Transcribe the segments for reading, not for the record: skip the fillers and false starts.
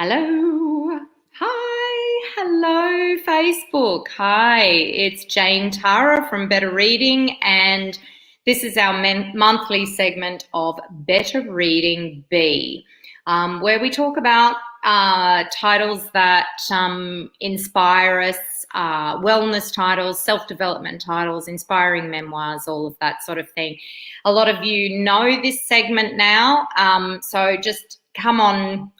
Hello. Hi. Hello, Facebook. Hi, it's Jane Tara from Better Reading, and this is our monthly segment of Better Reading B, where we talk about titles that inspire us, wellness titles, self-development titles, inspiring memoirs, all of that sort of thing. A lot of you know this segment now, so just come on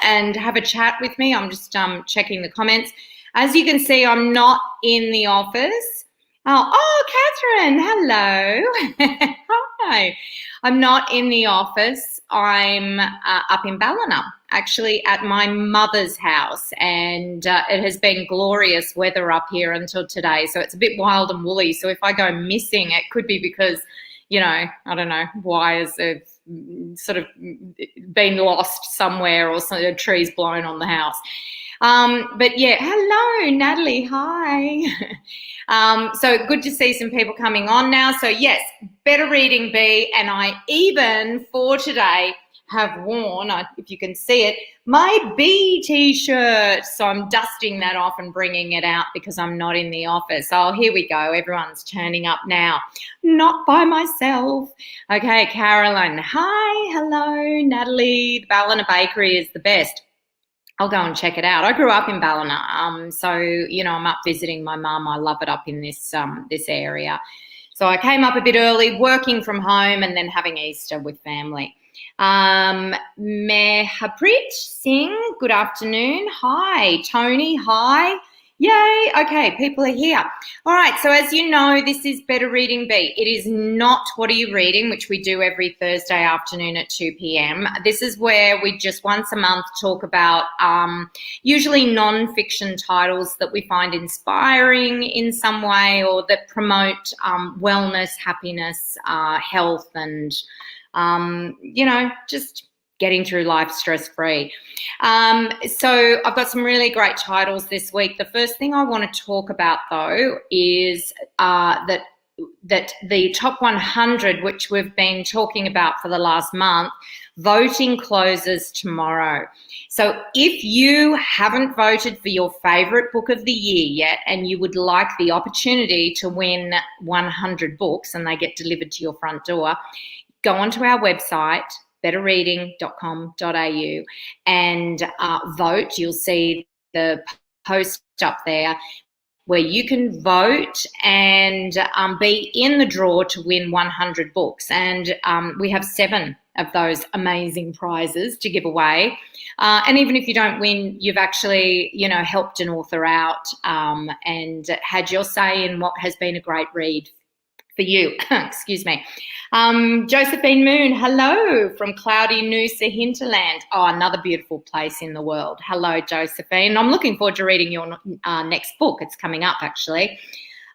and have a chat with me. I'm just checking the comments. As you can see, I'm not in the office. Catherine, hello. Hi. I'm not in the office. I'm up in Ballina, actually at my mother's house, and it has been glorious weather up here until today, so it's a bit wild and woolly. So if I go missing, it could be because, I don't know, wires have sort of been lost somewhere, or some trees blown on the house. But yeah, hello, Natalie. Hi. So good to see some people coming on now. So yes, Better Reading B, and I even for today have worn, if you can see it, my B t-shirt. So I'm dusting that off and bringing it out because I'm not in the office. Oh, here we go. Everyone's turning up now. Not by myself. Okay, Caroline. Hi. Hello, Natalie. The Ballina Bakery is the best. I'll go and check it out. I grew up in Ballina, so I'm up visiting my mum. I love it up in this area. So I came up a bit early, working from home, and then having Easter with family. Mehapreet Singh, good afternoon. Hi, Tony. Hi. Yay. Okay, people are here. All right, so as you know, this is Better Reading B. It is not What Are You Reading, which we do every Thursday afternoon at 2 p.m. This is where we just once a month talk about usually non-fiction titles that we find inspiring in some way, or that promote wellness, happiness, health, and just getting through life stress-free. So I've got some really great titles this week. The first thing I want to talk about, though, is that the top 100, which we've been talking about for the last month, voting closes tomorrow. So if you haven't voted for your favourite book of the year yet, and you would like the opportunity to win 100 books and they get delivered to your front door, go onto our website, betterreading.com.au, and vote. You'll see the post up there where you can vote and be in the draw to win 100 books. And we have 7 of those amazing prizes to give away. And even if you don't win, you've actually, helped an author out and had your say in what has been a great read for you. Excuse me. Josephine Moon, hello from cloudy Noosa hinterland. Oh, another beautiful place in the world. Hello, Josephine. I'm looking forward to reading your next book. It's coming up, actually.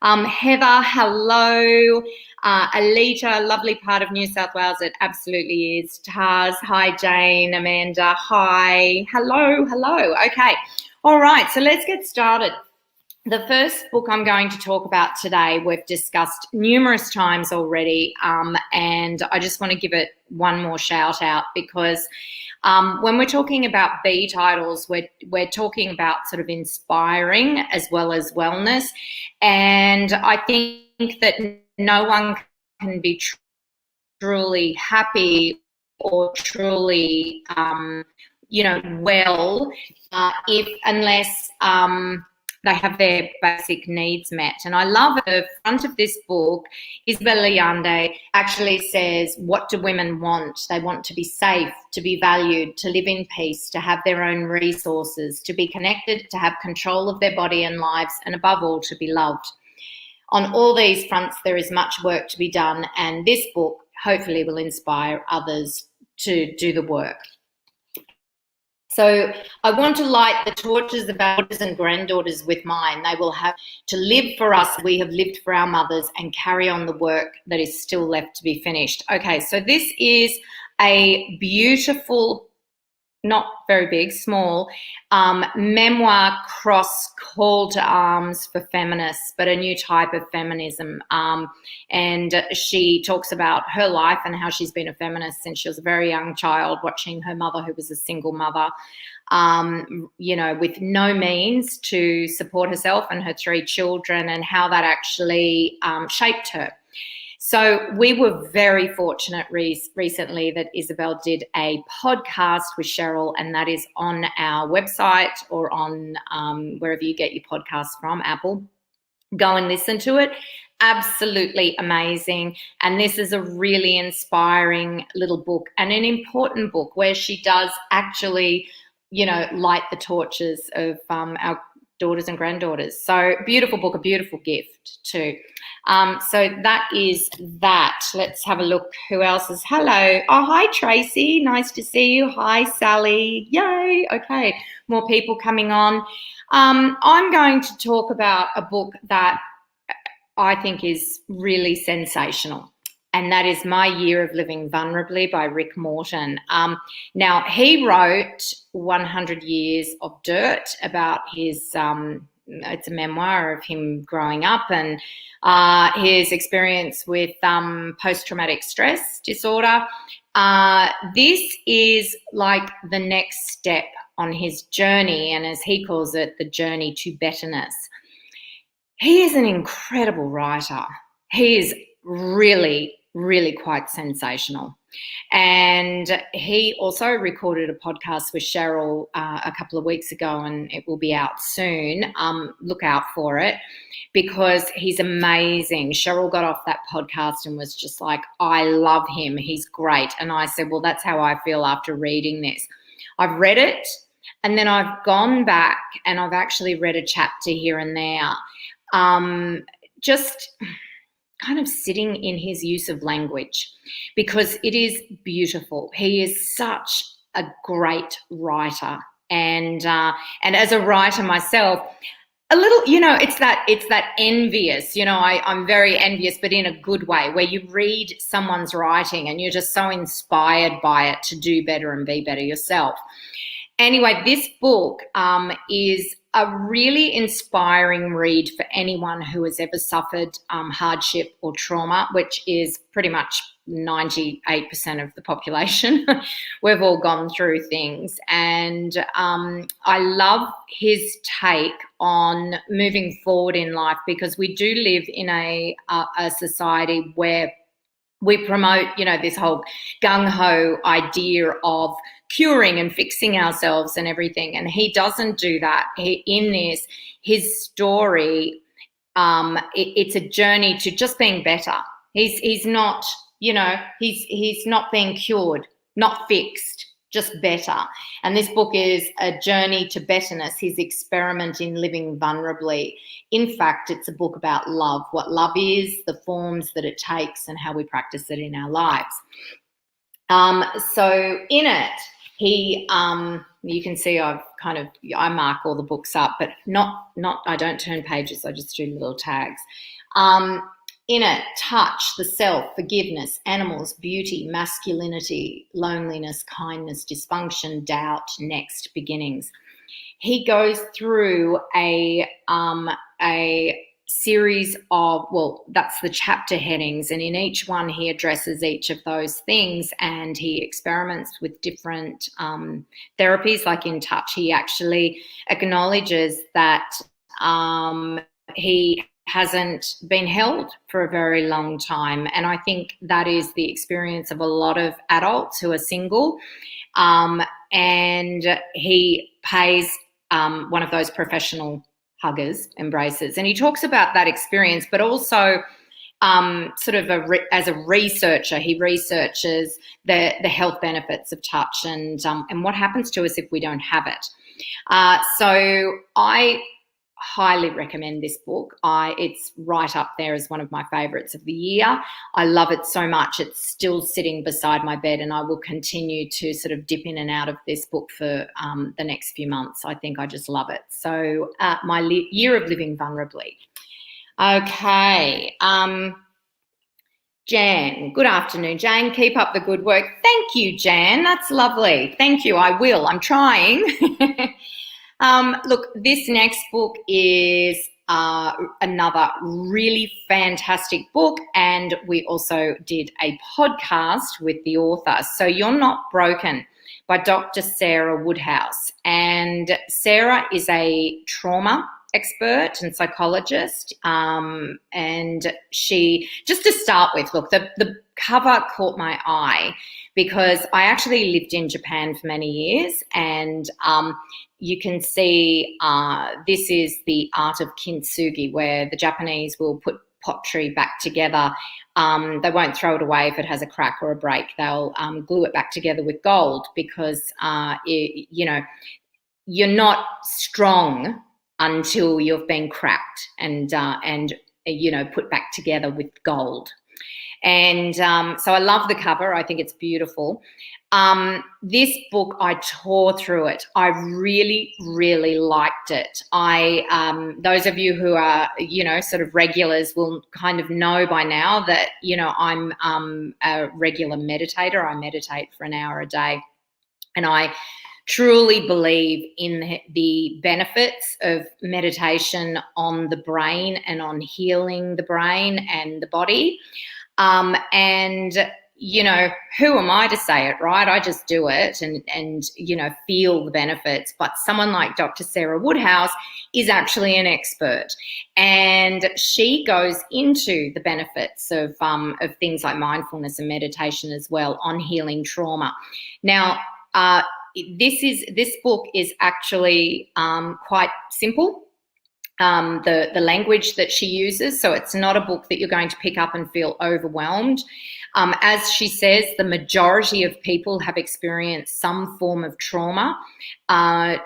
Heather, hello. Alita, lovely part of New South Wales. It absolutely is. Taz, hi. Jane, Amanda, hi. Hello. Okay. All right, so let's get started. The first book I'm going to talk about today, we've discussed numerous times already, and I just want to give it one more shout out because when we're talking about B titles, we're talking about sort of inspiring as well as wellness, and I think that no one can be truly happy or truly, well, unless they have their basic needs met. And I love at the front of this book, Isabella Allende actually says, what do women want? They want to be safe, to be valued, to live in peace, to have their own resources, to be connected, to have control of their body and lives, and above all, to be loved. On all these fronts, there is much work to be done, and this book hopefully will inspire others to do the work. So I want to light the torches of our daughters and granddaughters with mine. They will have to live for us. We have lived for our mothers, and carry on the work that is still left to be finished. Okay, so this is a beautiful not very big, small, memoir cross call to arms for feminists, but a new type of feminism. And she talks about her life and how she's been a feminist since she was a very young child, watching her mother, who was a single mother, with no means to support herself and her 3 children, and how that actually shaped her. So we were very fortunate recently that Isabel did a podcast with Cheryl, and that is on our website or on wherever you get your podcasts from, Apple. Go and listen to it. Absolutely amazing. And this is a really inspiring little book and an important book where she does actually, light the torches of our daughters and granddaughters. So beautiful book, a beautiful gift too. So that is that. Let's have a look. Who else is? Hello. Oh, hi, Tracy. Nice to see you. Hi, Sally. Yay. Okay. More people coming on. I'm going to talk about a book that I think is really sensational, and that is My Year of Living Vulnerably by Rick Morton. Now, he wrote 100 Years of Dirt about his, it's a memoir of him growing up and his experience with post-traumatic stress disorder. This is like the next step on his journey, and as he calls it, the journey to betterness. He is an incredible writer. He is really, really quite sensational. And he also recorded a podcast with Cheryl a couple of weeks ago, and it will be out soon. Look out for it, because he's amazing. Cheryl got off that podcast and was just like, I love him. He's great. And I said, well, that's how I feel after reading this. I've read it, and then I've gone back and I've actually read a chapter here and there. Just kind of sitting in his use of language, because it is beautiful. He is such a great writer, and as a writer myself, a little, it's that envious, I'm very envious, but in a good way, where you read someone's writing and you're just so inspired by it to do better and be better yourself. Anyway, this book is a really inspiring read for anyone who has ever suffered hardship or trauma, which is pretty much 98% of the population. We've all gone through things. And I love his take on moving forward in life, because we do live in a society where we promote, this whole gung-ho idea of curing and fixing ourselves and everything. And he doesn't do that. His story, it's a journey to just being better. He's not, he's not being cured, not fixed, just better. And this book is a journey to betterness, his experiment in living vulnerably. In fact, it's a book about love, what love is, the forms that it takes, and how we practice it in our lives. So in it, he, you can see I mark all the books up, but not, I don't turn pages, I just do little tags. In it, touch, the self, forgiveness, animals, beauty, masculinity, loneliness, kindness, dysfunction, doubt, next, beginnings. He goes through a series of, that's the chapter headings, and in each one he addresses each of those things, and he experiments with different therapies. Like in touch, he actually acknowledges that he hasn't been held for a very long time, and I think that is the experience of a lot of adults who are single, and he pays one of those professional huggers, embracers, and he talks about that experience, but also as a researcher, he researches the health benefits of touch and what happens to us if we don't have it. So I highly recommend this book. It's right up there as one of my favourites of the year. I love it so much. It's still sitting beside my bed, and I will continue to sort of dip in and out of this book for the next few months. I think I just love it. So My Year of Living Vulnerably. Okay. Jan. Good afternoon, Jane. Keep up the good work. Thank you, Jan. That's lovely. Thank you. I will. I'm trying. Look, this next book is another really fantastic book, and we also did a podcast with the author. So You're Not Broken by Dr. Sarah Woodhouse. And Sarah is a trauma expert and psychologist. And she, just to start with, look, the cover caught my eye because I actually lived in Japan for many years, and you can see this is the art of kintsugi, where the Japanese will put pottery back together. They won't throw it away if it has a crack or a break. They'll glue it back together with gold because, you're not strong until you've been cracked and put back together with gold. And so I love the cover. I think it's beautiful. This book, I tore through it. I really, really liked it. Those of you who are, sort of regulars will kind of know by now that, I'm a regular meditator. I meditate for an hour a day, and I truly believe in the benefits of meditation on the brain and on healing the brain and the body. Who am I to say it, right? I just do it and feel the benefits. But someone like Dr. Sarah Woodhouse is actually an expert, and she goes into the benefits of things like mindfulness and meditation as well on healing trauma. Now, this book is actually quite simple. The language that she uses, so it's not a book that you're going to pick up and feel overwhelmed. As she says, the majority of people have experienced some form of trauma.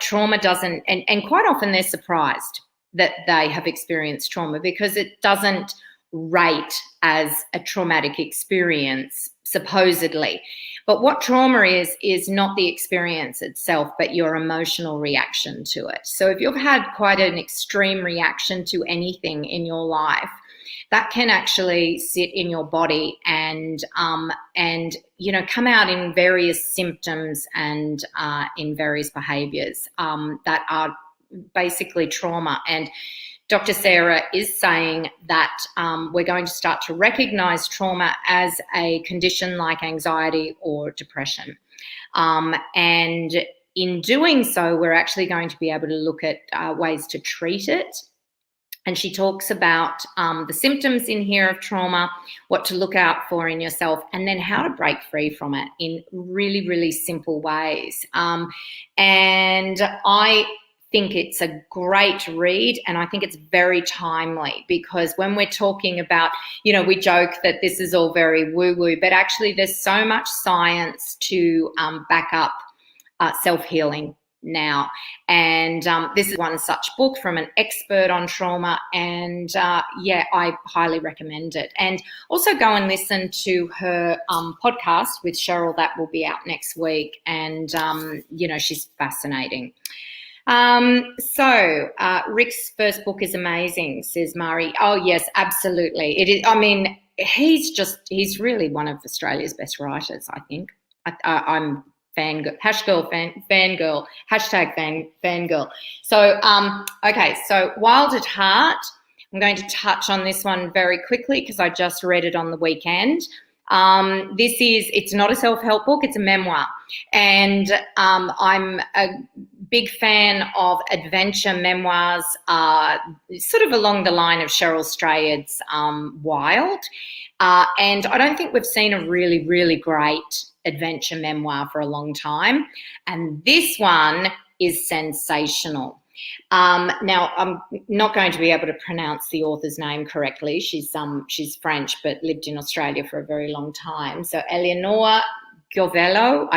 Trauma doesn't, and quite often they're surprised that they have experienced trauma because it doesn't rate as a traumatic experience, supposedly. But what trauma is not the experience itself, but your emotional reaction to it. So if you've had quite an extreme reaction to anything in your life, that can actually sit in your body and come out in various symptoms and in various behaviours that are basically trauma. And Dr. Sarah is saying that we're going to start to recognise trauma as a condition like anxiety or depression. And in doing so, we're actually going to be able to look at ways to treat it. And she talks about the symptoms in here of trauma, what to look out for in yourself, and then how to break free from it in really, really simple ways. And I think it's a great read, and I think it's very timely because when we're talking about, we joke that this is all very woo-woo, but actually there's so much science to back up self-healing now. And this is one such book from an expert on trauma, and I highly recommend it. And also go and listen to her podcast with Cheryl that will be out next week, and she's fascinating. Rick's first book is amazing, says Mari. Oh yes, absolutely. It is. I mean, he's really one of Australia's best writers, I think. I'm fangirl, fangirl, #fangirl. So, okay. So Wild at Heart, I'm going to touch on this one very quickly because I just read it on the weekend. It's not a self-help book, it's a memoir. And I'm a big fan of adventure memoirs, sort of along the line of Cheryl Strayed's Wild. And I don't think we've seen a really, really great adventure memoir for a long time. And this one is sensational. Now, I'm not going to be able to pronounce the author's name correctly. She's French, but lived in Australia for a very long time. So Eleanor Giovello,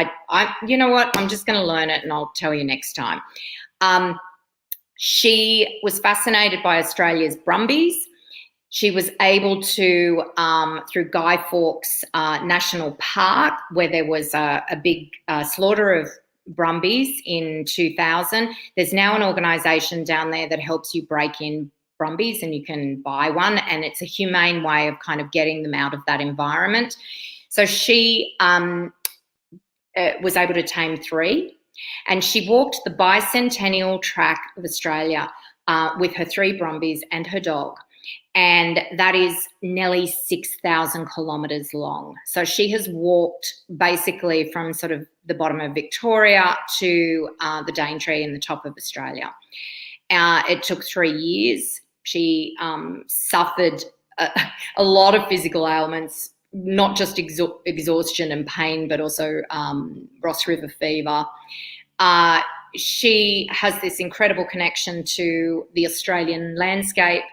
you know what? I'm just going to learn it and I'll tell you next time. She was fascinated by Australia's brumbies. She was able to, through Guy Fawkes National Park, where there was a big slaughter of brumbies in 2000. There's now an organisation down there that helps you break in brumbies, and you can buy one, and it's a humane way of kind of getting them out of that environment. So she was able to tame 3, and she walked the bicentennial track of Australia with her 3 brumbies and her dog. And that is nearly 6,000 kilometres long. So she has walked basically from sort of the bottom of Victoria to the Daintree in the top of Australia. It took 3 years. She suffered a lot of physical ailments, not just exhaustion and pain, but also Ross River fever. She has this incredible connection to the Australian landscape,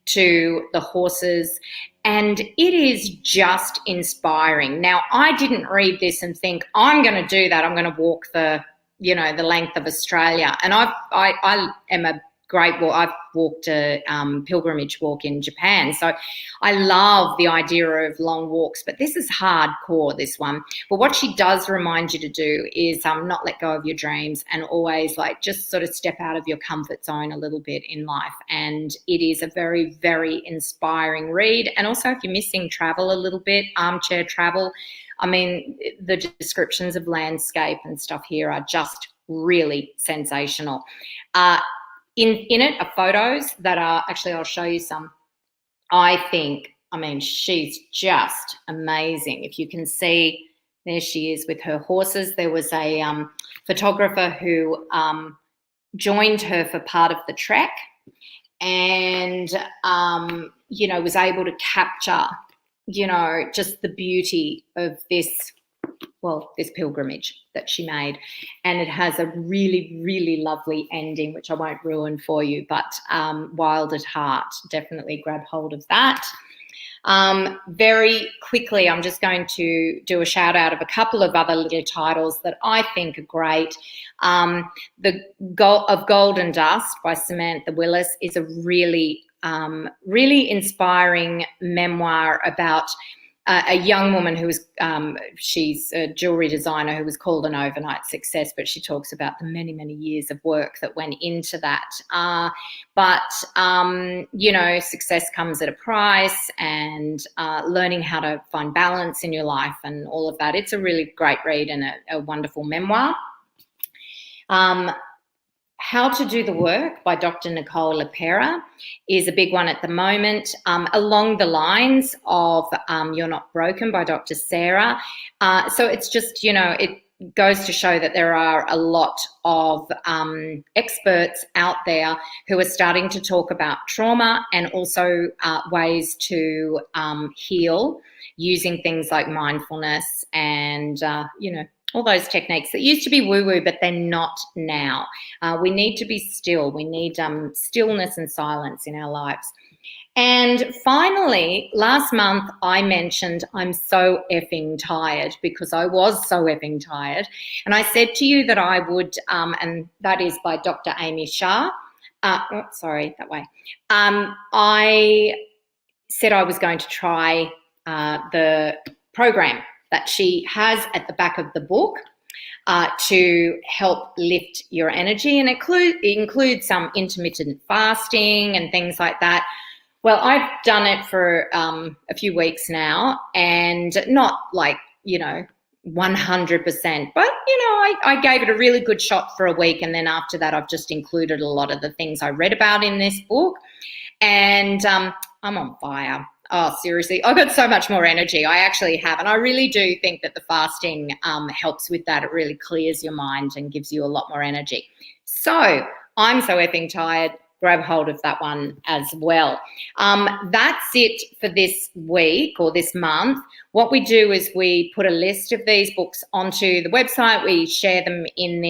to the horses, and it is just inspiring. Now, I didn't read this and think, I'm going to do that. I'm going to walk the length of Australia. And I am a great walk. I've walked a pilgrimage walk in Japan. So I love the idea of long walks, but this is hardcore, this one. But what she does remind you to do is not let go of your dreams, and always just sort of step out of your comfort zone a little bit in life. And it is a very, very inspiring read. And also, if you're missing travel a little bit, armchair travel, I mean, the descriptions of landscape and stuff here are just really sensational. In it are photos that are, actually I'll show you some. She's just amazing. If you can see, there she is with her horses. There was a photographer who joined her for part of the trek, and, was able to capture, just the beauty of this pilgrimage that she made. And it has a really, really lovely ending, which I won't ruin for you, but Wild at Heart, definitely grab hold of that. Very quickly, I'm just going to do a shout out of a couple of other little titles that I think are great. The Golden Dust by Samantha Willis is a really, really inspiring memoir about a young woman who was, she's a jewellery designer who was called an overnight success, but she talks about the many, many years of work that went into that. Success comes at a price, and learning how to find balance in your life and all of that. It's a really great read and a wonderful memoir. How to Do the Work by Dr. Nicole LePera is a big one at the moment, along the lines of You're Not Broken by Dr. Sarah. So it's just, it goes to show that there are a lot of experts out there who are starting to talk about trauma, and also ways to heal using things like mindfulness and, all those techniques that used to be woo-woo, but they're not now. We need to be still. We need stillness and silence in our lives. And finally, last month I mentioned I'm so effing tired, because I was so effing tired. And I said to you that I would, and that is by Dr. Amy Shah. I said I was going to try the program that she has at the back of the book to help lift your energy, and includes some intermittent fasting and things like that. Well, I've done it for a few weeks now, and not 100%, but I gave it a really good shot for a week, and then after that I've just included a lot of the things I read about in this book, and I'm on fire. Oh, seriously, I've got so much more energy. I actually have. And I really do think that the fasting helps with that. It really clears your mind and gives you a lot more energy. So I'm so effing tired. Grab hold of that one as well. That's it for this week or this month. What we do is we put a list of these books onto the website. We share them in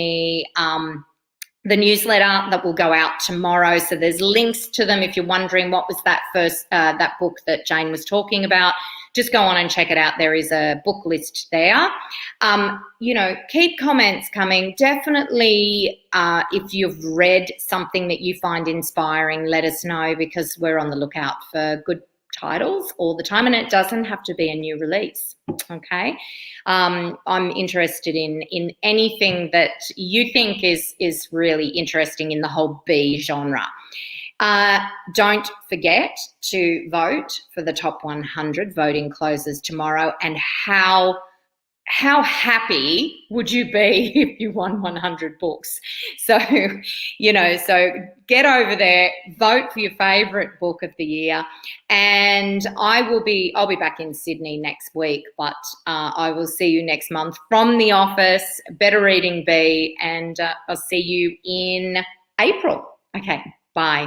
the newsletter that will go out tomorrow. So there's links to them. If you're wondering what was that that book that Jane was talking about, just go on and check it out. There is a book list there. Keep comments coming. Definitely, if you've read something that you find inspiring, let us know, because we're on the lookout for good titles all the time, and it doesn't have to be a new release. Okay. I'm interested in anything that you think is really interesting in the whole B genre. Don't forget to vote for the top 100. Voting closes tomorrow. And how happy would you be if you won 100 books? So, so get over there, vote for your favourite book of the year. And I'll be back in Sydney next week, but I will see you next month from the office, Better Reading B, and I'll see you in April. Okay, bye.